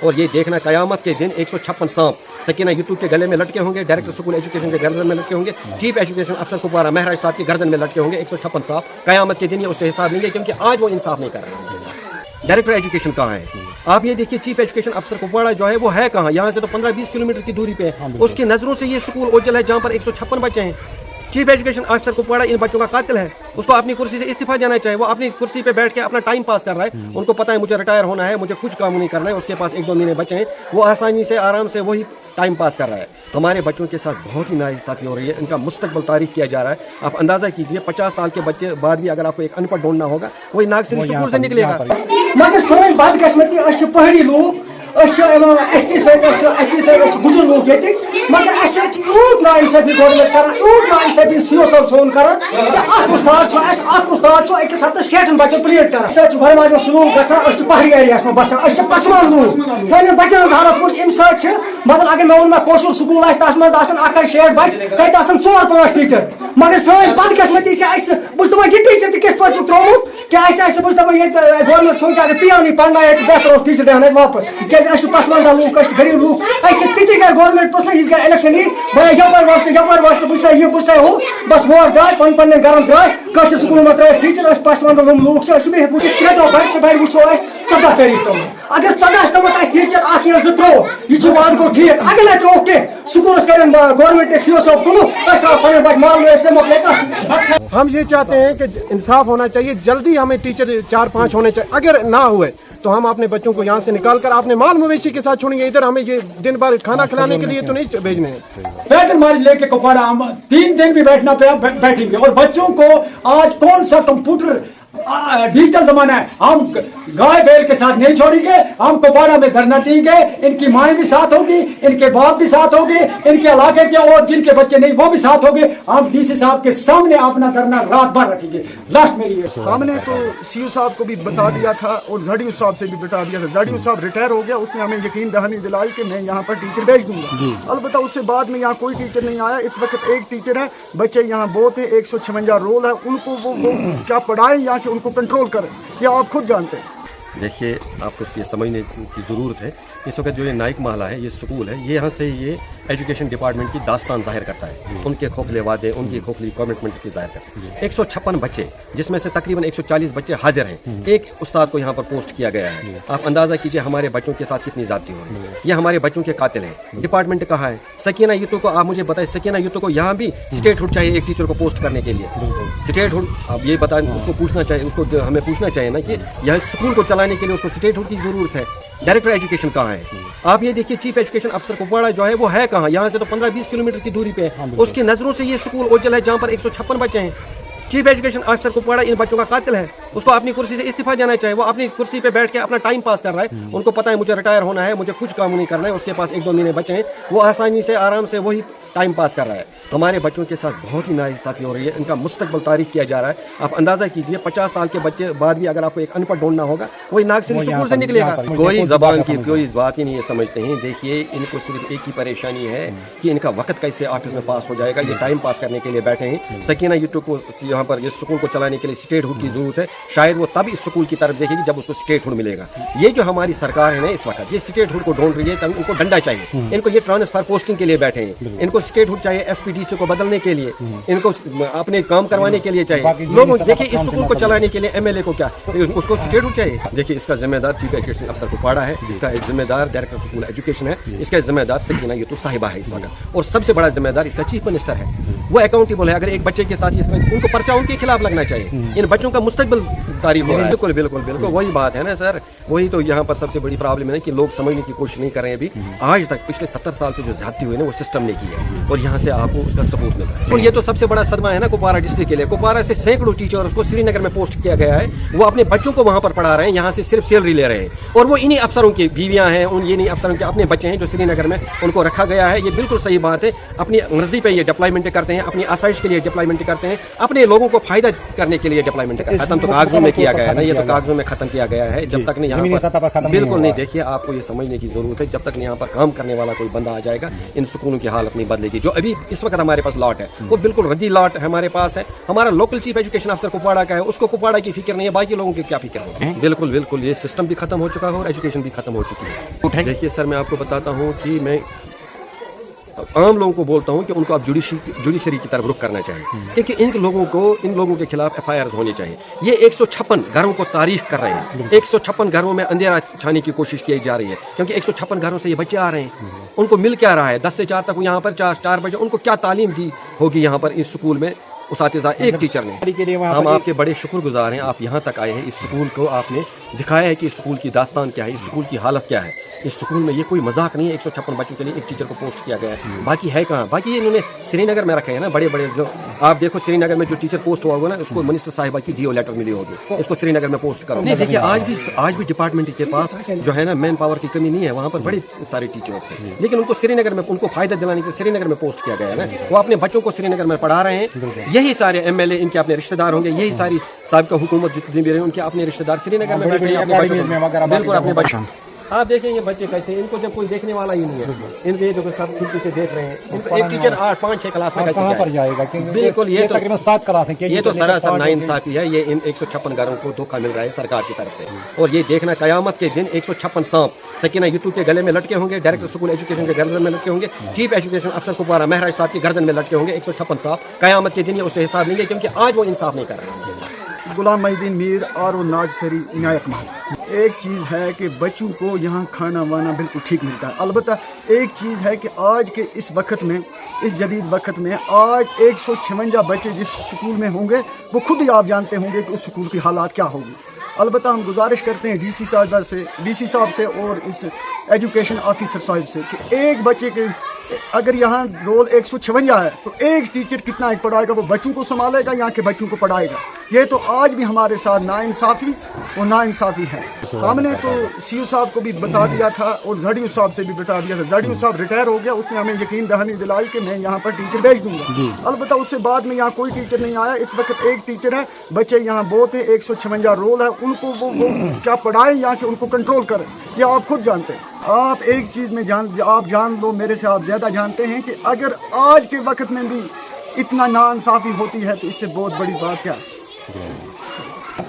और ये देखना कयामत के दिन 156 सांप सकीना यूतू के गले में लटके होंगे, डायरेक्टर स्कूल एजुकेशन के गर्दन में लटके होंगे, चीफ एजुकेशन अफसर कुपवाड़ा महराज साहब के गर्दन में लटके होंगे 156 सांप। कयामत के दिन ये उससे हिसाब लेंगे, क्योंकि आज वो इंसाफ नहीं कर रहे हैं। डायरेक्टर एजुकेशन कहाँ है? आप ये देखिए, चीफ एजुकेशन अफसर कुपवाड़ा जो है वो है कहाँ? यहाँ से तो 15-20 किलोमीटर की दूरी पे है। उसकी नजरों से ये स्कूल ओझल है जहाँ पर 156 बच्चे हैं। चीफ एजुकेशन अफसर कुपवाड़ा इन बच्चों का कातिल है, उसको अपनी कुर्सी से इस्तीफा देना चाहिए। वो अपनी कुर्सी पे बैठ के अपना टाइम पास कर रहा है, उनको पता है मुझे रिटायर होना है, मुझे कुछ काम नहीं करना है, उसके पास 1-2 महीने बचे हैं, वो आसानी से आराम से वही टाइम पास कर रहा है। हमारे बच्चों के साथ बहुत ही नाइंसाफी हो रही है, इनका मुस्तकबिल तारीख किया जा रहा है। आप अंदाजा कीजिए 50 साल के बच्चे बाद भी अगर आपको एक अनपढ़ ढूंढना होगा, वही नागसिरी स्कूल से निकलेगा। मगर सोन बदकिस्मती पहाड़ी लोग गुजर लोग ये, मगर यूत नाइंसाफी गवर्नमेंट कर, यूत नाइंसाफी सीओ साहब सोन कर, उस्ताद अकिस हत्स 6 बच्चन प्लेट कर वरमाज स्लूक ग पहाड़ी एरिया में बसान पसमान लोग सान बच्चन हालत कुछ अम मतलब अगर मे वो कोशर स्कूल तथ मज 61 बच्चे तत 4-5 टीचर, मगर सन बदकिस्मती बस दपान यह टीचर किस पे त्रोमुत क्या बस दपान ये गवर्नमेंट सोच अगर पी पढ़ना बेहतर टीचर देन वापस पसमानदा लूक गरीब लूक ती कर गवर्नमेंट पसंद यह कर इलेक्शन यपर वस यह हूँ बस वोट द्राय पन गरम द्राय कशर स्कूल में त्रे टीचर पसमानदा लूक त्रे दह बड़ बड़ वो 14 तारीख तम अगर 14 तमत टीचर या 2 त्रो यह वाद गो ठीक, अगर ना त्रो कह स्कूल कर गवर्नमेंट सीओ साहब कुनो पे माल से मोकले। हम ये चाहते हैं कि इंसाफ होना चाहिए, जल्दी हमें टीचर 4-5 होने चाहिए। अगर ना हुए तो हम अपने बच्चों को यहाँ से निकाल कर अपने माल मवेशी के साथ छोड़ेंगे। इधर हमें ये दिन भर खाना खिलाने के लिए तो नहीं भेजने हैं। बैठन मारी लेके कुपवाड़ा हम 3 दिन भी बैठना पे बैठेंगे, और बच्चों को आज कौन सा कंप्यूटर डिजिटल जमाना है, हम गाय बैल के साथ नहीं छोड़ेंगे। हम कुपवाड़ा में धरना देंगे, इनकी माएँ भी साथ होगी, इनके बाप भी साथ होंगे, इनके इलाके के और जिनके बच्चे नहीं वो भी साथ होंगे। हम डीसी साहब के सामने अपना धरना रात भर रखेंगे। लास्ट में ये हमने तो सीओ साहब को भी बता दिया था और जडीयू साहब से भी बता दिया था। जडीयू साहब रिटायर हो गया, उसने हमें यकीन दहानी दिलाई कि मैं यहाँ पर टीचर भेज दूंगा। अलबत्ता उससे बाद में यहाँ कोई टीचर नहीं आया। इस वक्त एक टीचर है, बच्चे यहाँ बहुत है, 156 रोल है, उनको वो क्या पढ़ाएं यहाँ के उनको कंट्रोल करें, ये आप खुद जानते हैं। देखिए, आपको ये समझने की ज़रूरत है, इस वक्त जो ये नाइक महला है, ये स्कूल है, ये यहाँ से ये एजुकेशन डिपार्टमेंट की दास्तान जाहिर करता है, उनके खोखले वादे, उनकी खोखली कमिटमेंट से जाहिर करता है। 156 बच्चे, जिसमें से तकरीबन 140 बच्चे हाजिर हैं, एक उस्ताद को यहाँ पर पोस्ट किया गया है। आप अंदाज़ा कीजिए हमारे बच्चों के साथ कितनी ज़्यादती हो रही है। ये हमारे बच्चों के कातिल हैं। डिपार्टमेंट कहाँ है? सकीना यूतू को आप मुझे बताएं, सकीना यूतू को यहाँ भी स्टेटहुड चाहिए एक टीचर को पोस्ट करने के लिए। स्टेटहुड आप ये बताएं, उसको पूछना चाहिए, उसको हमें पूछना चाहिए ना कि यह स्कूल को चलाने के लिए उसको स्टेटहुड की ज़रूरत है। डायरेक्टर एजुकेशन कहाँ है? आप ये देखिए, चीफ एजुकेशन अफसर कुपवाड़ा जो है वो है कहाँ? यहाँ से तो 15-20 किलोमीटर की दूरी पे है। उसकी नजरों से ये स्कूल ओझल है जहाँ पर 156 बच्चे हैं। चीफ एजुकेशन अफसर कुपवाड़ा इन बच्चों का कातिल है, उसको अपनी कुर्सी से इस्तीफा देना चाहिए। वो अपनी कुर्सी पे बैठ के अपना टाइम पास कर रहा है, उनको पता है मुझे रिटायर होना है, मुझे कुछ काम नहीं करना है, उसके पास 1-2 महीने बचे हैं, वो आसानी से आराम से वही टाइम पास कर रहा है। हमारे बच्चों के साथ बहुत ही नाइंसाफी हो रही है, इनका मुस्तकबिल तारीख किया जा रहा है। आप अंदाजा कीजिए 50 साल के बच्चे बाद भी अगर आपको एक अनपढ़ ढूंढना होगा, वही नागसिरी स्कूल से निकलेगा। कोई जबान की कोई बात ही नहीं है, समझते हैं। देखिए, इनको सिर्फ एक ही परेशानी है कि इनका वक्त कैसे ऑफिस में पास हो जाएगा। ये टाइम पास करने के लिए बैठे हैं। सकीना यूटू को यहाँ पर इस स्कूल को चलाने के लिए स्टेटहुड की जरूरत है। शायद वो तब इस स्कूल की तरफ देखेगी जब उसको स्टेटहुड मिलेगा। ये जो हमारी सरकार है ना इस वक्त, ये स्टेटहुड को ढूंढ रही है, तब इनको डंडा चाहिए। इनको ये ट्रांसफर पोस्टिंग के लिए बैठे हैं, इनको स्टेटहुड चाहिए एसपीडीसी को बदलने के लिए, इनको अपने काम करवाने के लिए चाहिए। लोग देखिए, इस स्कूल को चलाने के लिए एमएलए को क्या उसको स्टेटहुड चाहिए? देखिए, इसका जिम्मेदार चीफ एजुकेशन अफसर कुपवाड़ा है, इसका जिम्मेदार डायरेक्टर स्कूल एजुकेशन है, इसका जिम्मेदार सकीना यूतू साहिबा है इस वक्त, और सबसे बड़ा जिम्मेदार इसका चीफ मिनिस्टर है। वो अकाउंटेबल है। अगर एक बच्चे के साथ इसमें उनको पर्चा उनके खिलाफ लगना चाहिए। इन बच्चों का मुस्तकबिल तारीफ हो रहा है। बिल्कुल बिल्कुल बिल्कुल वही बात है ना सर, वही तो यहाँ पर सबसे बड़ी प्रॉब्लम है कि लोग समझने की कोशिश नहीं कर रहे हैं। अभी आज तक पिछले 70 साल से जो ज्यादती हुई ना वो सिस्टम ने की है, और यहाँ से आपको उसका सबूत मिल रहा है। और ये तो सबसे बड़ा सदमा है ना कुपवाड़ा डिस्ट्रिक्ट के लिए। कुपवाड़ा से सैकड़ों टीचर्स को श्रीनगर में पोस्ट किया गया है, वो अपने बच्चों को वहाँ पर पढ़ा रहे हैं, यहाँ से सिर्फ सैलरी ले रहे हैं, और वो इन्हीं अफसरों की बीवियाँ हैं, उन इन्हीं अफसरों के अपने बच्चे हैं जो श्रीनगर में उनको रखा गया है। ये बिल्कुल सही बात है। अपनी मर्जी पे ये डिप्लॉयमेंट करते हैं, अपनी आसाइश के लिए डिप्लॉयमेंट करते हैं, अपने लोगों को फायदा करने के लिए डिप्लॉयमेंट करते हैं। खत्म तो कागजों में किया गया है ना, ये तो कागजों में खत्म किया गया है। जब तक नहीं यहाँ पर बिल्कुल नहीं, देखिए आपको ये समझने की जरूरत है, जब तक नहीं यहाँ पर काम करने वाला कोई बंदा आ जाएगा, इन सुकूनों की हालत नहीं बदलेगी। जो अभी इस वक्त हमारे पास लॉट है, वो बिल्कुल रद्दी लॉट हमारे पास है। हमारा लोकल चीफ एजुकेशन अफसर कुपवाड़ा का है, उसको कुपवाड़ा की फिक्र नहीं है, बाकी लोगों की क्या फिक्र है। बिल्कुल बिल्कुल ये सिस्टम भी खत्म हो चुका है और एजुकेशन भी खत्म हो चुकी है। देखिए सर, मैं आपको बताता हूँ कि मैं आम लोगों को बोलता हूं कि उनको आप जुडिशरी की तरफ रुख करना चाहिए, क्योंकि इन लोगों के खिलाफ FIRs होनी चाहिए। ये 156 घरों को तारीख कर रहे हैं, 156 घरों में अंधेरा छाने की कोशिश की जा रही है, क्योंकि 156 घरों से ये बच्चे आ रहे हैं। उनको मिल क्या रहा है? 10 से 4 तक यहाँ पर 4 बजे उनको क्या तालीम दी होगी यहाँ पर इस स्कूल में उसातिज़ा एक टीचर ने। हम आपके बड़े शुक्रगुजार हैं, आप यहाँ तक आए हैं, इस स्कूल को आपने दिखाया है कि इस स्कूल की दास्तान क्या है, इस स्कूल की हालत क्या है। इस स्कूल में ये कोई मजाक नहीं है, 156 बच्चों के लिए एक टीचर को पोस्ट किया गया है। बाकी है कहाँ? बाकी इन्होंने श्रीनगर में रखे हैं ना, बड़े बड़े जो आप देखो श्रीनगर में जो टीचर पोस्ट हुआ होगा ना, उसको मिनिस्टर साहिबा की DO लेटर मिली होगी, इसको श्रीनगर में पोस्ट करो। नहीं देखिए, आज भी डिपार्टमेंट के पास जो है ना मैन पावर की कमी नहीं है, वहाँ पर बड़े सारे टीचर्स हैं, लेकिन उनको श्रीनगर में उनको फायदा दिलाने के लिए श्रीनगर में पोस्ट किया गया है ना। वो अपने बच्चों को श्रीनगर में पढ़ा रहे हैं। यही सारे MLA इनके अपने रिश्तेदार होंगे, यही सारी साबिका हुकूमत जितनी भी रहे उनके अपने रिश्तेदार श्रीनगर में बैठे हैं। बिल्कुल अपने बच्चे आप देखें ये बच्चे कैसे, इनको जब कोई देखने वाला ही नहीं है, इनके जो सब खिड़की से देख रहे हैं। इनको एक टीचर 5-6 क्लास में कहाँ पर जाएगा? बिल्कुल ये तो तकरीबन 7 क्लास है। ये तो सरासर नाइंसाफी है। ये इन 156 घरों को धोखा मिल रहा है सरकार की तरफ से। और ये देखना कयामत के दिन 156 सांप सकीना यूतू के गले में लटके होंगे, डायरेक्टर स्कूल एजुकेशन के गर्दन में लटके होंगे, चीफ एजुकेशन अफसर कुपवाड़ा महराज साहब की गर्दन में लटके होंगे 156 सांप। कयामत के दिन ये उससे हिसाब लेंगे, क्योंकि आज वो इंसाफ नहीं कर रहे हैं। गुलाम मोहिउद्दीन मीर और नाजसरी न्यायक महल। एक चीज़ है कि बच्चों को यहाँ खाना वाना बिल्कुल ठीक मिलता है। अलबत्ता एक चीज़ है कि आज के इस वक्त में, इस जदीद वक्त में, आज 156 बच्चे जिस स्कूल में होंगे वो खुद ही आप जानते होंगे कि उस स्कूल की हालात क्या होगी। अलबत्ता हम गुजारिश करते हैं DC साहब से और इस एजुकेशन ऑफिसर साहब से कि एक बच्चे के अगर यहाँ रोल 156 है तो एक टीचर कितना पढ़ाएगा? वो बच्चों को संभालेगा, यहाँ के बच्चों को पढ़ाएगा? ये तो आज भी हमारे साथ नाइंसाफ़ी है। हमने तो CO साहब को भी बता दिया था और ZDO साहब से भी बता दिया था। ZDO साहब रिटायर हो गया, उसने हमें यकीन दहानी दिलाई कि मैं यहाँ पर टीचर भेज दूंगा। अलबत्ता उससे बाद में यहाँ कोई टीचर नहीं आया। इस वक्त एक टीचर है, बच्चे यहाँ बहुत हैं, 156 रोल है, उनको वो क्या पढ़ाएं यहाँ के, उनको कंट्रोल करें, ये आप खुद जानते हैं। आप एक चीज़ में आप जान लो, मेरे से आप ज़्यादा जानते हैं कि अगर आज के वक्त में भी इतना नाइंसाफ़ी होती है तो इससे बहुत बड़ी बात क्या है।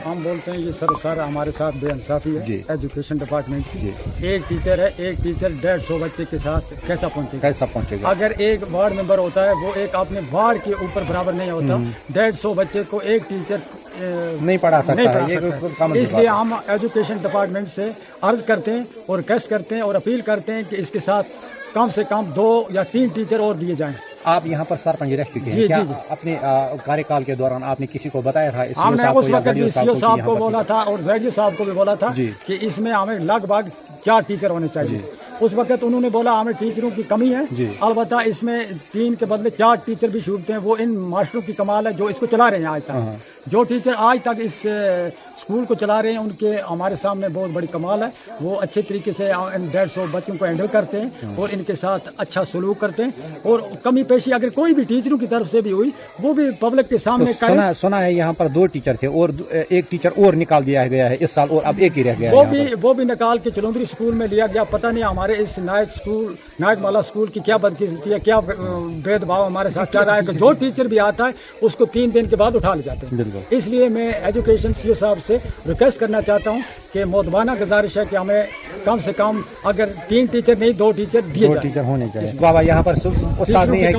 हम बोलते हैं ये सर हमारे साथ बेइंसाफी है एजुकेशन डिपार्टमेंट की। एक टीचर है, एक टीचर 150 बच्चे के साथ कैसा पहुंचेगा? अगर एक वार्ड मेंबर होता है वो एक अपने वार्ड के ऊपर बराबर नहीं होता, 150 बच्चे को एक टीचर नहीं पढ़ा सकता। इसलिए हम एजुकेशन डिपार्टमेंट से अर्ज करते हैं और रिक्वेस्ट करते हैं और अपील करते हैं कि इसके साथ कम से कम 2 या 3 टीचर और दिए जाएं। आप यहाँ पर सरपंच रह चुके हैं, क्या अपने कार्यकाल के दौरान आपने किसी को बताया था? हमने उस वक्त CO साहब को बोला था और ZDO साहब को भी बोला था कि इसमें हमें लगभग 4 टीचर होने चाहिए। उस वक्त उन्होंने बोला हमें टीचरों की कमी है, अलबत्ता इसमें 3 के बदले 4 टीचर भी छूटते हैं। वो इन मास्टरों की कमाल है जो इसको चला रहे हैं आज तक। जो टीचर आज तक इस स्कूल को चला रहे हैं उनके हमारे सामने बहुत बड़ी कमाल है। वो अच्छे तरीके से इन 150 बच्चों को हैंडल करते हैं और इनके साथ अच्छा सलूक करते हैं। और कमी पेशी अगर कोई भी टीचरों की तरफ से भी हुई वो भी पब्लिक के सामने तो सुना है यहाँ पर 2 टीचर थे और एक टीचर और निकाल दिया गया है इस साल, और अब एक ही रह गया है। वो भी निकाल के चलौंदरी स्कूल में लिया गया। पता नहीं हमारे इस नायक माला स्कूल की क्या बदकिस्मती है, क्या भेदभाव हमारे साथ चल रहा है कि जो टीचर भी आता है उसको 3 दिन के बाद उठा ले जाते हैं। इसलिए मैं एजुकेशन CO साहब से रिक्वेस्ट करना चाहता हूं कि मोदबाना गुजारिश है कि हमें कम से कम अगर 3 टीचर नहीं 2 टीचर दिए जाएं। 2 टीचर होने चाहिए। बाबा यहाँ पर उस्ताद नहीं है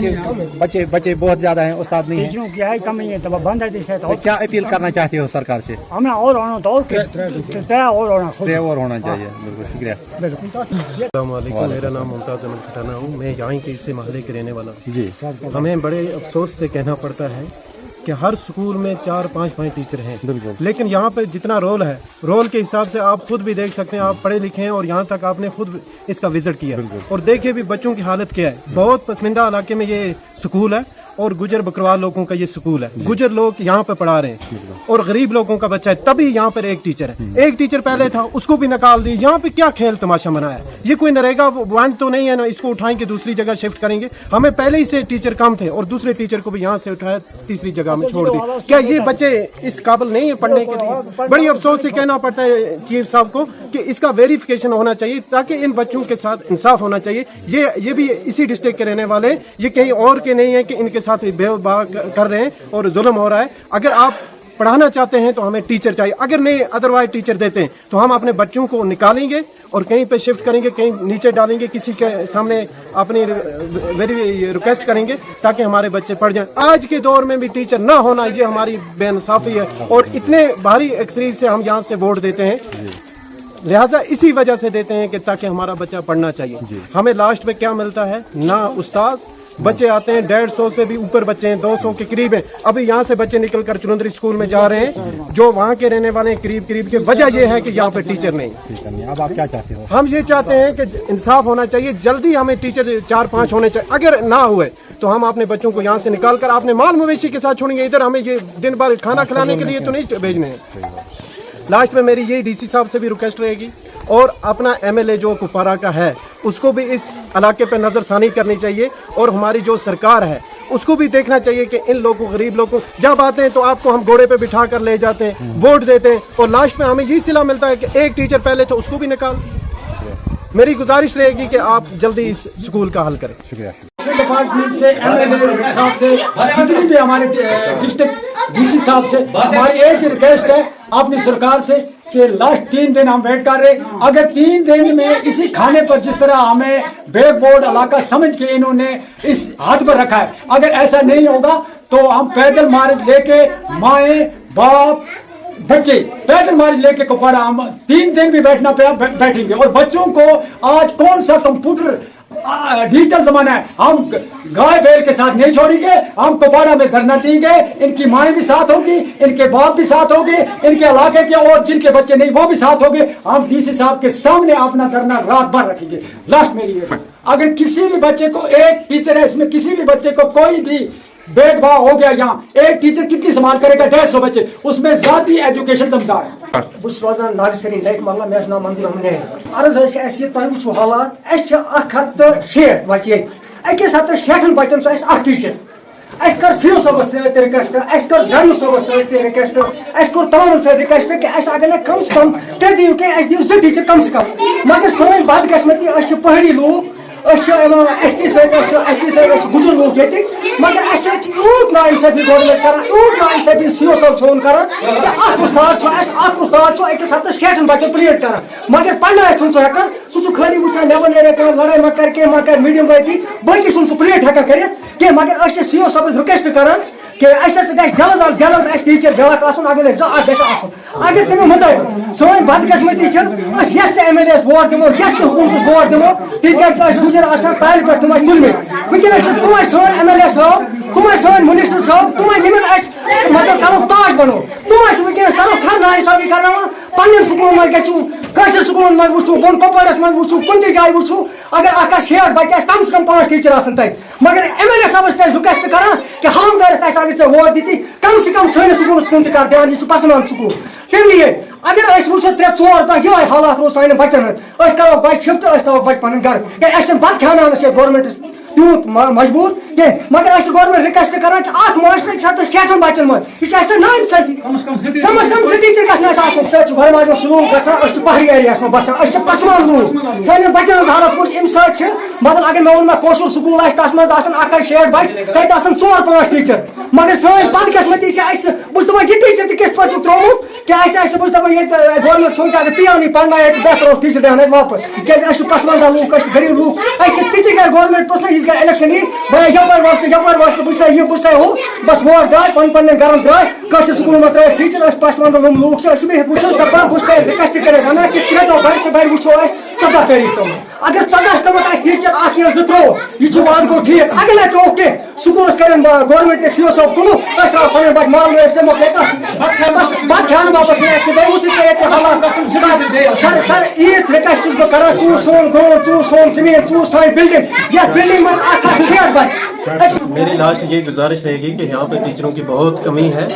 कि बच्चे बहुत ज्यादा हैं, उस्ताद नहीं है, टीचरों की है कमी है, तो बंद है। तो क्या अपील करना चाहते हो सरकार से? हमें और होना तो और होना चाहिए। बिल्कुल शुक्रिया। मेरा नाम मुमताज़ अहमद खटाना हूँ, मैं यहाँ के इसी महल्ले के रहने वाला हूँ। हमें बड़े अफसोस से कहना पड़ता है कि हर स्कूल में 4-5 टीचर हैं, लेकिन यहाँ पर जितना रोल है, रोल के हिसाब से आप खुद भी देख सकते हैं। आप पढ़े लिखे हैं और यहाँ तक आपने खुद इसका विजिट किया और देखिए भी बच्चों की हालत क्या है। बहुत पसंदीदा इलाके में ये स्कूल है और गुजर बकरवाल लोगों का ये स्कूल है, गुजर लोग यहाँ पे पढ़ा रहे हैं और गरीब लोगों का बच्चा है, तभी यहाँ पर एक टीचर है। एक टीचर पहले था, उसको भी निकाल दी। यहाँ पे क्या खेल तमाशा मनाया? ये कोई नरेगा वन तो नहीं है ना, इसको उठाएंगे दूसरी जगह शिफ्ट करेंगे। हमें पहले ही से टीचर कम थे और दूसरे टीचर को भी यहाँ से उठाया, तीसरी जगह में छोड़ दी। क्या ये बच्चे इस काबिल नहीं है पढ़ने के लिए? बड़ी अफसोस से कहना पड़ता है चीफ साहब को कि इसका वेरिफिकेशन होना चाहिए ताकि इन बच्चों के साथ इंसाफ होना चाहिए। ये भी इसी डिस्ट्रिक्ट के रहने वाले, ये कहीं और के नहीं है कि इनके साथ भेदभाव कर रहे हैं और जुल्म हो रहा है। अगर आप पढ़ाना चाहते हैं तो हमें टीचर चाहिए, अगर नहीं अदरवाइज टीचर देते हैं तो हम अपने बच्चों को निकालेंगे और कहीं पे शिफ्ट करेंगे, कहीं नीचे डालेंगे, किसी के सामने अपनी वेरी रिक्वेस्ट करेंगे ताकि हमारे बच्चे पढ़ जाएं। आज के दौर में भी टीचर ना होना ये हमारी बेइंसाफी है और इतने भारी अक्सरियत से हम यहाँ से वोट देते हैं, लिहाजा इसी वजह से देते हैं कि ताकि हमारा बच्चा पढ़ना चाहिए। हमें लास्ट में क्या मिलता है? ना उस्ताद, बच्चे आते हैं 150 से भी ऊपर बच्चे हैं, 200 के करीब हैं। अभी यहाँ से बच्चे निकल कर चुरंदरी स्कूल में जा रहे हैं, जो वहाँ के रहने वाले हैं करीब के। वजह यह है कि यहाँ पे टीचर नहीं। अब आप क्या चाहते हो? हम ये चाहते हैं कि इंसाफ होना चाहिए, जल्दी हमें टीचर 4-5 होने चाहिए। अगर ना हुए तो हम अपने बच्चों को यहाँ से निकाल कर अपने माल मवेशी के साथ छोड़ेंगे। इधर हमें ये दिन भर खाना खिलाने के लिए तो नहीं भेजने हैं। लास्ट में मेरी यही डीसी साहब से भी रिक्वेस्ट रहेगी और अपना एमएलए जो कुपवारा का है उसको भी इस इलाके पर नज़रसानी करनी चाहिए और हमारी जो सरकार है उसको भी देखना चाहिए कि इन लोगों गरीब लोगों जब आते हैं तो आपको हम घोड़े पे बिठा कर ले जाते हैं, वोट देते हैं और लास्ट में हमें यही सिला मिलता है कि एक टीचर पहले तो उसको भी निकाल। मेरी गुजारिश रहेगी कि आप जल्दी इस स्कूल का हल करें। शुक्रिया। डिपार्टमेंट से, एमएलए साहब से, जितनी भी हमारे डिस्ट्रिक्ट डीसी साहब से हमारी एक रिक्वेस्ट है अपनी सरकार से कि लास्ट 3 दिन हम वेट कर रहे। अगर 3 दिन में इसी खाने पर जिस तरह हमें बैकबोर्ड इलाका समझ के इन्होंने इस हाथ पर रखा है, अगर ऐसा नहीं होगा तो हम पैदल मार्च लेके माए बाप बच्चे पैदल मार्च लेके कुपवाड़ा हम 3 दिन भी बैठना बैठेंगे। और बच्चों को आज कौन सा कंप्यूटर डिजिटल जमाना है, हम गाय बैल के साथ नहीं छोड़ेंगे, हम कुपवाड़ा में धरना देंगे। इनकी माएँ भी साथ होगी, इनके बाप भी साथ होंगे, इनके इलाके के और जिनके बच्चे नहीं वो भी साथ होंगे। हम डीसी साहब के सामने अपना धरना रात भर रखेंगे। लास्ट मेरी अगर किसी भी बच्चे को, एक टीचर है इसमें, किसी भी बच्चे को कोई भी भेदभाव हो गया, यहाँ एक टीचर कितनी संभाल करेगा? 150 बच्चे, उसमें जाती एजुकेशन जिम्मेदार है। बस रोजान नागसरी नाइक महला मे नाम मंजूर अहमद। अर्ज तुम वो हालात 160 बच्चे, 160 बच्चन टीचर। अस कर सीओ सबस रिक्वेस्ट, अस कर जडयू सबस रिक्वेस्ट, अस कोर तमाम से रिक्वेस्ट कि अस अगर कम से कम ते दियो कि अस दियो 2 टीचर कम से कम। मगर सोन बदकिस्मती अस पहाड़ी लोग, गुजर लोग ये, मगर यूत नाइंसाफी गवर्नमेंट कर, यूत नाइंसाफी सीओ साहब सोन कर। उस्ताद 160 बच्चन प्लेट कर, मगर पढ़ना सह हेकान, सह खाली वुचान नबर नेर लड़ाई मत कर मीडियम वाती बाकी सह प्लेट हेकान कर। मगर सीओ साहब रिक्वेस्ट कर कि जल्द जल्द टीचर बेक अगर अगर तमें मुताबिक सोन बदकिस्मती यस एमएलए वोट दमो, यस हुकूमत वोट दमो, तीस गुजर ताल पे तुम तुलमित। वनकस तुम सोन एमएलए साहब, तुम सोन मिनिस्टर साहब, तुम मतलब करो ताज बनो, तुम वनकस सर नाइंसाफी कर पन्न स्कूल मज स्कूल मज वो बोन कपवाड़स मज वो कुन जाए वो अगर 60 बच्चे कम से कम 5 टीचर तक। मगर एमएलए साहब रिक्वेस्ट कर कि हम अगर वोट दी कम से कम सैनिस स्कूल कुन कर ध्यान, यह पसंद स्कूल। तमी अगर वो 3-4 दह ये हालात रो सान बच्चन करो बच्चे शिफ्ट थो बच्चे पन घर बत खाना गवर्नमेंट तूत मजबूर कह। मगर गवर्नमेंट रिक्वेस्ट कर मास्टर 60 बच्चन मज यह नाइंसाफी, कम से कम 2 टीचर गज स्कूल ग पहाड़ी एरिया में बसान, पसमान लूक सान बच्चन हालत कुछ अमे मतलब अगर मे वो कोशर स्कूल तथ मज 160 बच्चे तत 4-5 टीचर। मगर सान बदकिस्मती बस दपान यह टीचर तिथ पे त्रोमुत कि बस दपान ये गवर्नमेंट सोच अगर पियानी पढ़ना बेहतर टीचर देन वापस क्या पसमानदा लूक गरीब लूक ती गवर्नमेंट पसंद इलेक्शन यपर बस यह बस हो बस वोट द्राय पन घर द्राय स्कूल में त्रा टीचर पसमानदा लूक दपान बस रिक्वेस्ट कर वन कि 3 दह बर से बर वो 14 तारीख तम अगर 14 तमत टीचर 1 या 2 त्रो यह वाद गो ठीक। अगर ना त्रो कह स्कूल कर गवर्नमेंट सीओ साहब कुन पे बच माल में मकल बत खान वापस सर ईस रिक्वेस्ट बह कर सोन गाँव सोन जमीन सान बिल्डिंग, यह बिल्डिंग मज 160 बच्चे मेरी लास्ट ये गुजारिश रहेगी कि यहाँ पे टीचरों की बहुत कमी है,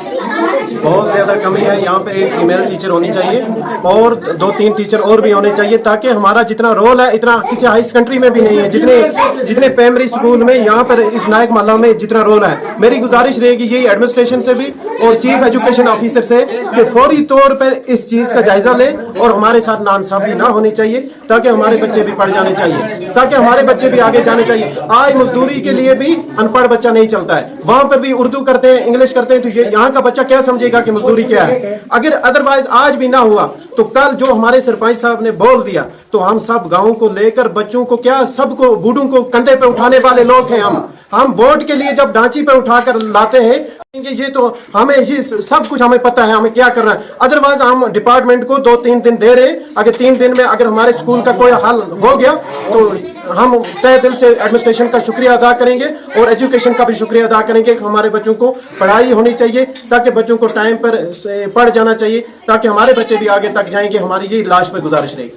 बहुत ज़्यादा कमी है। यहाँ पे एक फीमेल टीचर होनी चाहिए और 2-3 टीचर और भी होने चाहिए, ताकि हमारा जितना रोल है इतना किसी हाई सेकेंडरी में भी नहीं है, जितने प्राइमरी स्कूल में यहाँ पर इस नायक महल्ला में जितना रोल है। मेरी गुजारिश रहेगी यही एडमिनिस्ट्रेशन से भी और चीफ एजुकेशन ऑफिसर से कि फौरी तौर पर इस चीज़ का जायजा ले और हमारे साथ नाइंसाफी ना होनी चाहिए, ताकि हमारे बच्चे भी पढ़ जाने चाहिए, ताकि हमारे बच्चे भी आगे जाने चाहिए। आज मजदूरी के लिए भी अनपढ़ बच्चा नहीं चलता है, वहां पर भी उर्दू करते हैं, इंग्लिश करते हैं, तो ये यहाँ का बच्चा क्या समझेगा कि मजदूरी क्या है। अगर अदरवाइज आज भी ना हुआ तो कल जो हमारे सरपंच साहब ने बोल दिया तो हम सब गाँव को लेकर बच्चों को क्या सबको बूढ़ों को कंधे पे उठाने वाले लोग हैं। हम वोट के लिए जब ढांची पे उठाकर लाते हैं, ये तो हमें ये सब कुछ हमें पता है हमें क्या करना है। अदरवाइज हम डिपार्टमेंट को 2-3 दिन दे रहे, अगर 3 दिन में अगर हमारे स्कूल का कोई हल हो गया तो हम तहे दिल से एडमिनिस्ट्रेशन का शुक्रिया अदा करेंगे और एजुकेशन का भी शुक्रिया अदा करेंगे कि हमारे बच्चों को पढ़ाई होनी चाहिए, ताकि बच्चों को टाइम पर पढ़ जाना चाहिए, ताकि हमारे बच्चे भी आगे तक जाएंगे। हमारी यही लास्ट पे गुजारिश रहेगी।